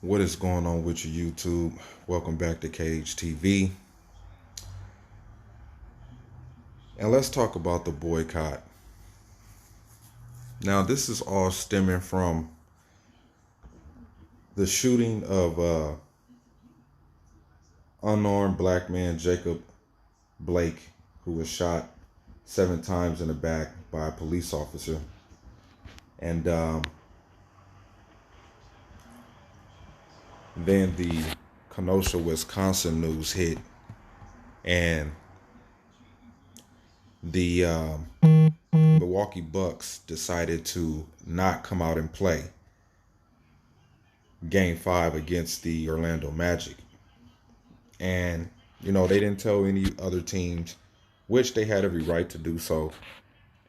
What is going on with your YouTube? Welcome back to Cage TV. And let's talk about the boycott. Now, this is all stemming from the shooting of unarmed black man Jacob Blake, who was shot 7 times in the back by a police officer. And then the Kenosha, Wisconsin news hit, and the Milwaukee Bucks decided to not come out and play Game 5 against the Orlando Magic. And, they didn't tell any other teams, which they had every right to do so.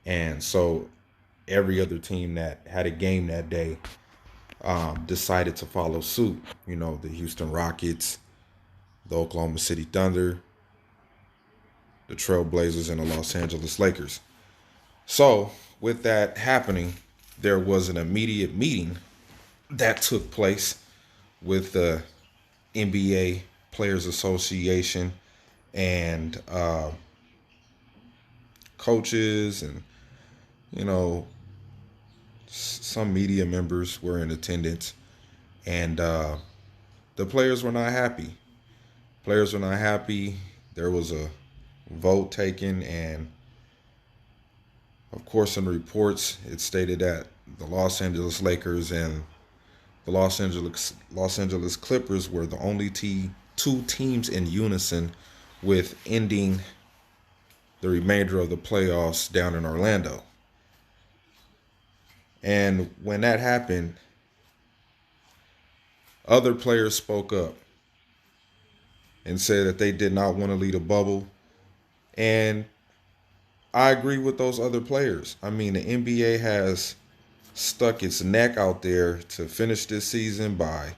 And so every other team that had a game that day decided to follow suit. The Houston Rockets, the Oklahoma City Thunder, the Trailblazers, and the Los Angeles Lakers. So with that happening, there was an immediate meeting that took place with the NBA Players Association and coaches, and some media members were in attendance, and the players were not happy. Players were not happy. There was a vote taken, and of course, in the reports, it stated that the Los Angeles Lakers and the Los Angeles Clippers were the only two teams in unison with ending the remainder of the playoffs down in Orlando. And when that happened, other players spoke up and said that they did not want to lead a bubble. And I agree with those other players. I mean, the NBA has stuck its neck out there to finish this season by,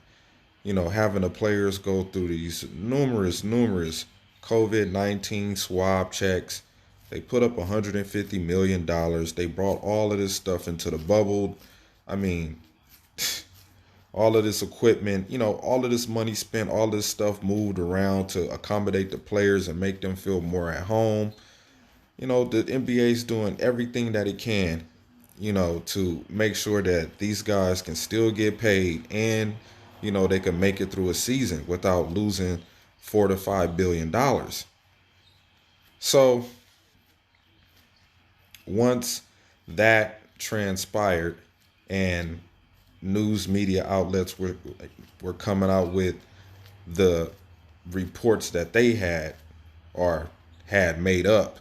having the players go through these numerous COVID-19 swab checks. They put up $150 million. They brought all of this stuff into the bubble. I mean, all of this equipment, all of this money spent, all this stuff moved around to accommodate the players and make them feel more at home. The NBA is doing everything that it can, to make sure that these guys can still get paid, and, they can make it through a season without losing $4 to $5 billion. So once that transpired and news media outlets were coming out with the reports that they had or had made up,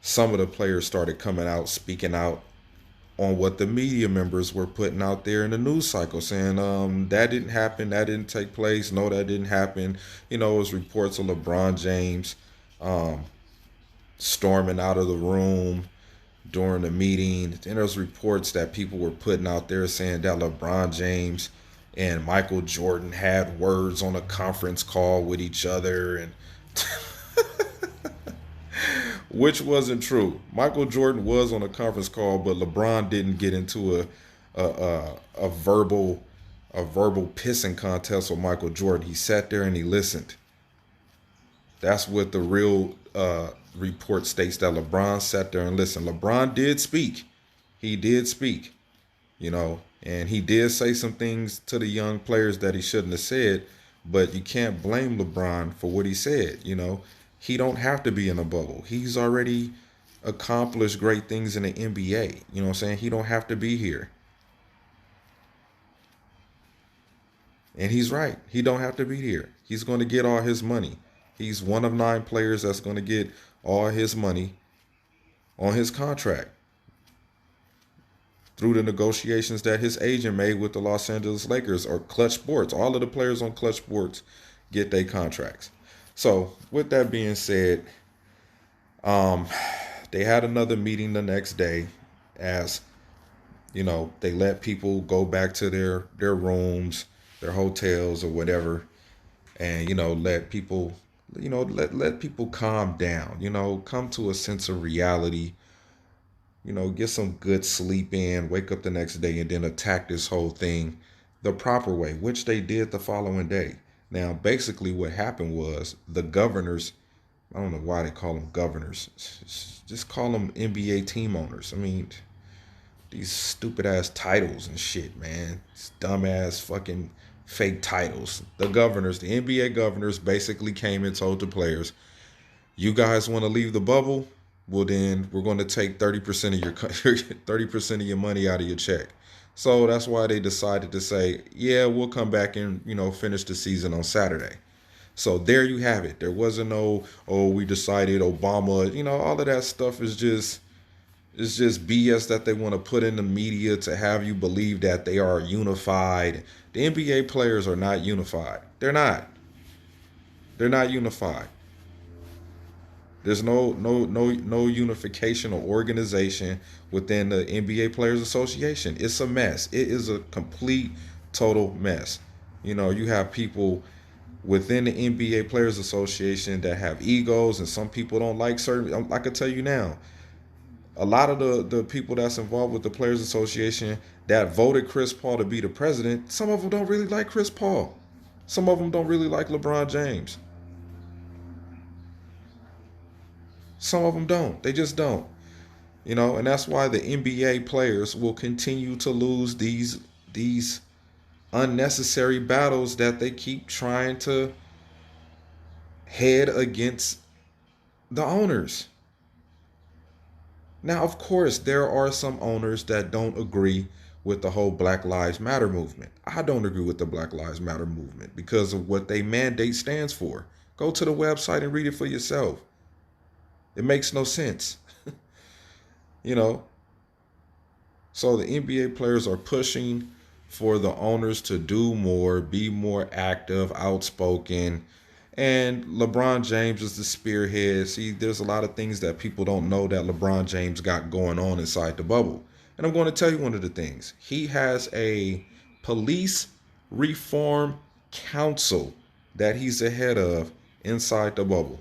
some of the players started coming out, speaking out on what the media members were putting out there in the news cycle, saying that didn't happen, that didn't take place, no, that didn't happen. It was reports of LeBron James storming out of the room during the meeting. And there's reports that people were putting out there saying that LeBron James and Michael Jordan had words on a conference call with each other, and which wasn't true. Michael Jordan was on a conference call, but LeBron didn't get into a verbal pissing contest with Michael Jordan. He sat there and he listened. That's what the real report states, that LeBron sat there and listened. LeBron did speak. He did speak, and he did say some things to the young players that he shouldn't have said, but you can't blame LeBron for what he said. He don't have to be in a bubble. He's already accomplished great things in the NBA. You know what I'm saying? He don't have to be here. And he's right. He don't have to be here. He's going to get all his money. He's one of 9 players that's going to get all his money on his contract through the negotiations that his agent made with the Los Angeles Lakers or Clutch Sports. All of the players on Clutch Sports get their contracts. So with that being said, they had another meeting the next day, as they let people go back to their rooms, their hotels or whatever, and let people let people calm down, come to a sense of reality, get some good sleep in, wake up the next day, and then attack this whole thing the proper way, which they did the following day. Now, basically, what happened was the governors, I don't know why they call them governors, just call them NBA team owners. I mean, these stupid ass titles and shit, man. These dumb ass fucking fake titles. The governors, the NBA governors basically came and told the players, you guys want to leave the bubble? Well, then we're going to take 30% of your 30% of your money out of your check. So that's why they decided to say, yeah, we'll come back and, finish the season on Saturday. So there you have it. There wasn't no, oh, we decided Obama, all of that stuff is just BS that they want to put in the media to have you believe that they are unified. The NBA players are not unified. They're not. They're not unified. There's no unification or organization within the NBA Players Association. It's a mess. It is a complete total mess. You have people within the NBA Players Association that have egos, and some people don't like certain. I can tell you now, a lot of the people that's involved with the Players Association that voted Chris Paul to be the president, some of them don't really like Chris Paul. Some of them don't really like LeBron James. Some of them don't. They just don't. And that's why the NBA players will continue to lose these unnecessary battles that they keep trying to head against the owners. Now, of course, there are some owners that don't agree with the whole Black Lives Matter movement. I don't agree with the Black Lives Matter movement because of what they mandate stands for. Go to the website and read it for yourself. It makes no sense. you know. So the NBA players are pushing for the owners to do more, be more active, outspoken. And LeBron James is the spearhead. See, there's a lot of things that people don't know that LeBron James got going on inside the bubble. And I'm going to tell you one of the things. He has a police reform council that he's the head of inside the bubble,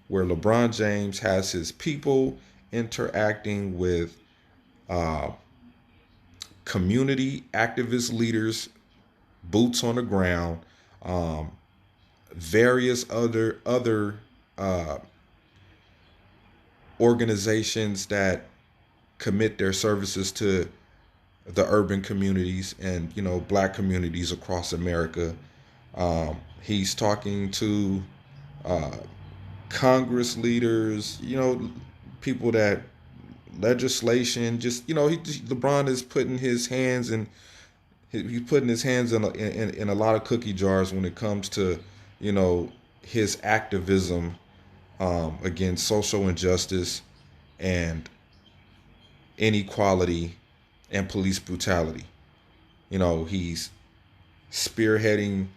where LeBron James has his people interacting with uh, community activist leaders, boots on the ground, um, various other uh, organizations that commit their services to the urban communities and black communities across America. He's talking to uh, Congress leaders, people that legislation. Just LeBron is putting his hands in. He's putting his hands in a lot of cookie jars when it comes to his activism against social injustice and inequality and police brutality. He's spearheading,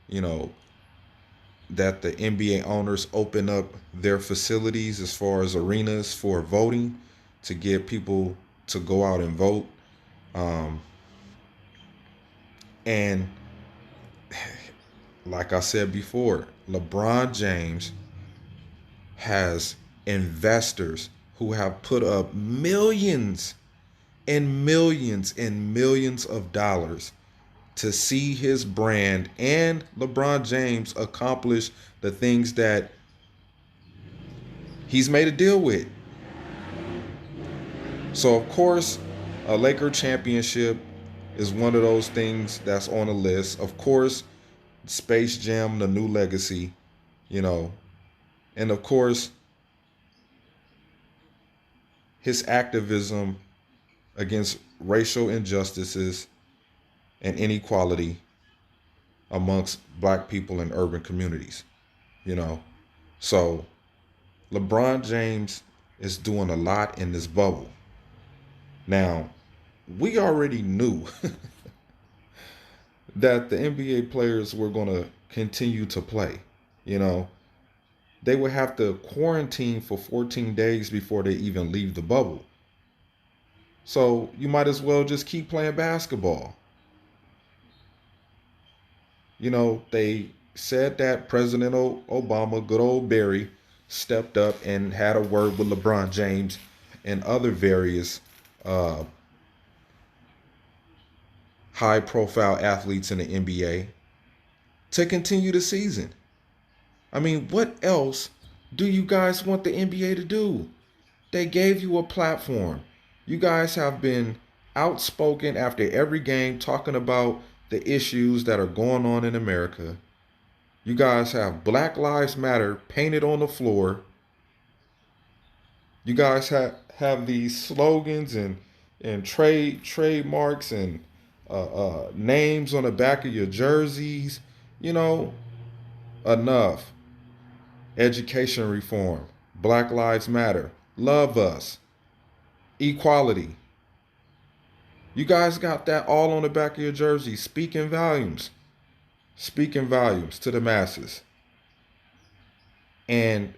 you know, that the NBA owners open up their facilities as far as arenas for voting to get people to go out and vote. Um, and like I said before, LeBron James has investors who have put up millions and millions and millions of dollars to see his brand and LeBron James accomplish the things that he's made a deal with. So, of course, a Laker championship is one of those things that's on the list. Of course, Space Jam, the new legacy, you know, and of course, his activism against racial injustices and inequality amongst black people in urban communities, you know. So LeBron James is doing a lot in this bubble. Now, we already knew that the NBA players were going to continue to play. You know, they would have to quarantine for 14 days before they even leave the bubble. So you might as well just keep playing basketball. They said that President Obama, good old Barry, stepped up and had a word with LeBron James and other various uh, high profile athletes in the NBA to continue the season. I mean, what else do you guys want the NBA to do? They gave you a platform. You guys have been outspoken after every game talking about the issues that are going on in America. You guys have Black Lives Matter painted on the floor. You guys have these slogans and trademarks and names on the back of your jerseys. You know, enough. Education reform, Black Lives Matter, love us, equality. You guys got that all on the back of your jersey, speaking volumes to the masses. And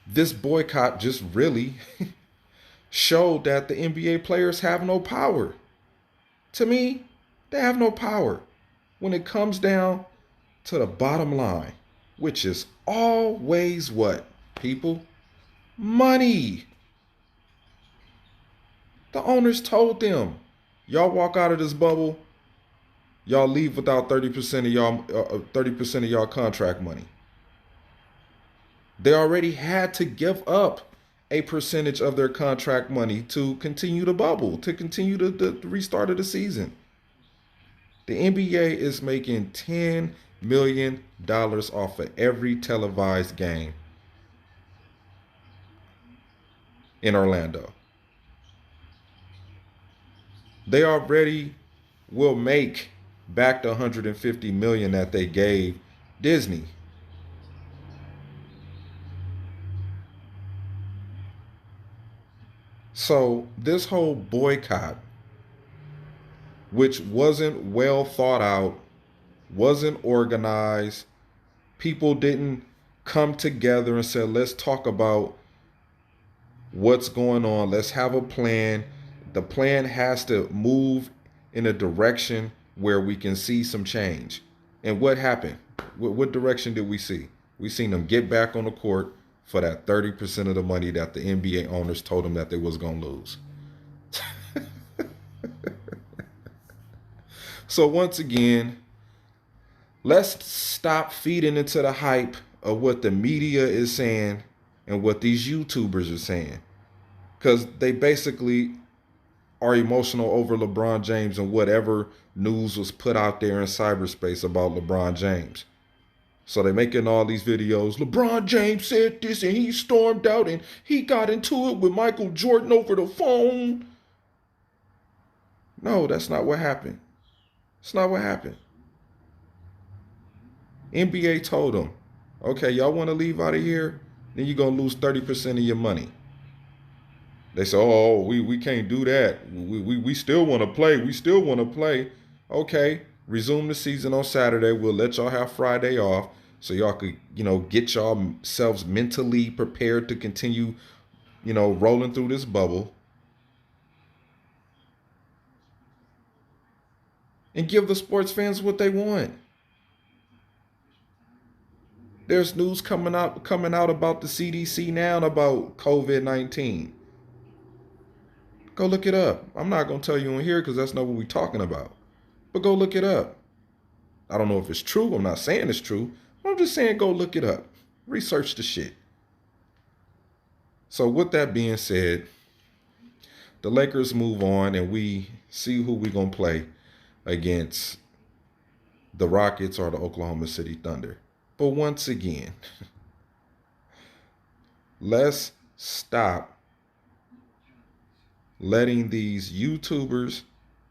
this boycott just really showed that the NBA players have no power. To me, they have no power when it comes down to the bottom line, which is always what, people? Money. The owners told them, y'all walk out of this bubble, y'all leave without 30% of y'all 30% of y'all contract money. They already had to give up a percentage of their contract money to continue the bubble, to continue the restart of the season. The NBA is making $10 million off of every televised game in Orlando. They already will make back the 150 million that they gave Disney. So this whole boycott, which wasn't well thought out, wasn't organized, people didn't come together and say, let's talk about what's going on, let's have a plan. The plan has to move in a direction where we can see some change. And what happened? What direction did we see? We seen them get back on the court for that 30% of the money that the NBA owners told them that they was going to lose. So once again, let's stop feeding into the hype of what the media is saying and what these YouTubers are saying. Because they basically are emotional over LeBron James and whatever news was put out there in cyberspace about LeBron James. So they're making all these videos. LeBron James said this and he stormed out and he got into it with Michael Jordan over the phone. No, that's not what happened. It's not what happened. NBA told them, okay, y'all want to leave out of here? Then you're going to lose 30% of your money. They say, oh, we can't do that. We still want to play. We still want to play. Okay, resume the season on Saturday. We'll let y'all have Friday off so y'all could, get yourselves mentally prepared to continue, rolling through this bubble. And give the sports fans what they want. There's news coming out about the CDC now about COVID-19. Go look it up. I'm not going to tell you on here because that's not what we're talking about. But go look it up. I don't know if it's true. I'm not saying it's true. I'm just saying go look it up. Research the shit. So with that being said, the Lakers move on and we see who we're going to play against the Rockets or the Oklahoma City Thunder. But once again, let's stop letting these YouTubers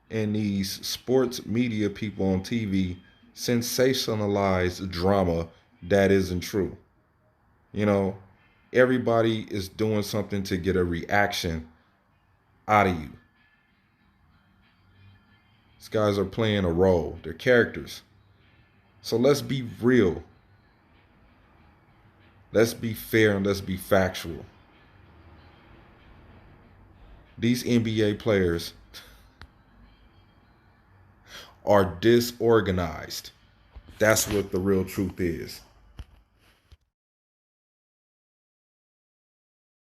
and these sports media people on TV sensationalize drama that isn't true. Everybody is doing something to get a reaction out of you. These guys are playing a role. They're characters. So let's be real. Let's be fair and let's be factual. These NBA players are disorganized. That's what the real truth is.